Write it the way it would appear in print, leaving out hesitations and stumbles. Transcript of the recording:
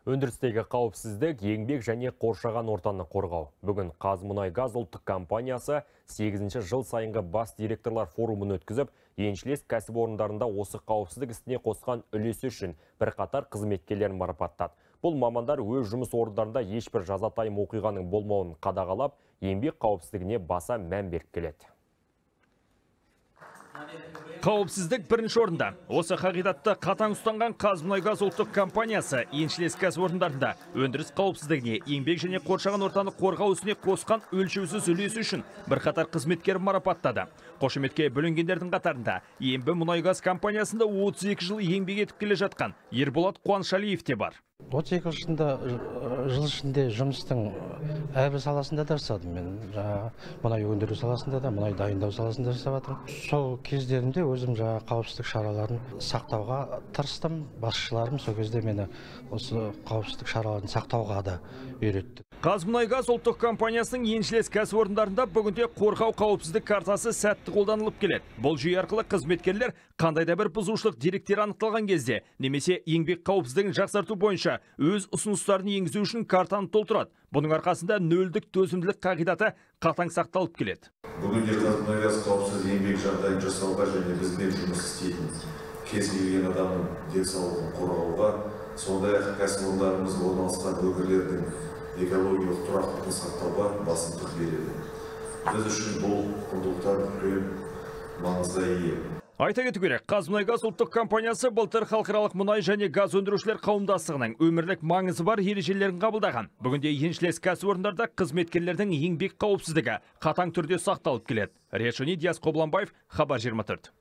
Өндірістегі қауіпсіздік, еңбек және қоршаған ортаны қорғау. Бүгін Қазмұнайгаз ұлттық компаниясы 8-ші жыл сайынғы бас директорлар форумын өткізіп, еншілес кәсіпорындарында осы қауіпсіздік ісіне қосқан үлесі үшін бірқатар қызметкерлерін марапаттады. Бұл мамандар өз жұмыс орындарында ешбір жазатайым оқиғаның болмауын қадағалап, еңбек қауіпсіздігіне баса мән беріп келеді. Қауіпсіздік бірінші орында. Осы қағидатты қатаң ұстанған Қазмұнайгаз ұлттық компаниясы еншілес кәсіпорындарында өндіріс қауіпсіздігіне, еңбек және қоршаған ортаны қорғау ісіне қосқан өлшеусіз үлесі үшін бірқатар қызметкер марапаттады. Қошеметке бөлінгендердің қатарында Ембі мұнайгаз компаниясында 32 жыл еңбек етіп келе жатқан Ерболат Қуаншалиев те бар. 32 жыл ішінде жұмыстың әрбір саласында да жасадым мен. Мұнай өндіру саласында да, мұнай дайындау саласында жасап жатырмын. Сол кездерінде өзім қауіпсіздік шараларын сақтауға тырыстым. Басшыларым сол кезде мені осы қауіпсіздік шараларын сақтауға да үйретті. Қазмұнайгаз ұлттық компаниясының еншілес кәсіпорындарында бүгінде қорғау қауіпсіздік картасы сәтті қолданылып келеді. Бұл жүйе арқылы қызметкерлер қандай да бір бұзушылық деректері анықталған кезде немесе еңбек қауіпсіздігін жақсарту бойынша өз ұсыныстарын енгізу үшін картаны толтырады. Бұның арқасында нөлдік төзімділік қағидаты қатаң сақталып келеді. Бүгінде Қазмұнайгаз қауіпсіз еңбек жағдайын жасауға және бізбен жұмыс істейтін кез келген адамның денсаулығын қорғауға, сондай-ақ кәсіпорындарымызда орналасқан өңірлердің экологиялық тұрақтылығын сақтауға басымдық береді. Біз үшін бұл құндылықтар үлкен маңызға ие. Айта кету керек, Қазмұнайгаз ұлттық компаниясы былтыр халықаралық мұнай және газ өндірушілер қауымдастығының өмірлік маңызы бар ережелерін қабылдаған. Бүгінде еншілес кәсіпорындарда қызметкерлердің еңбек қауіпсіздігі қатаң түрде сақталып келеді. Решони Диас Қобланбаев, Хабар 24.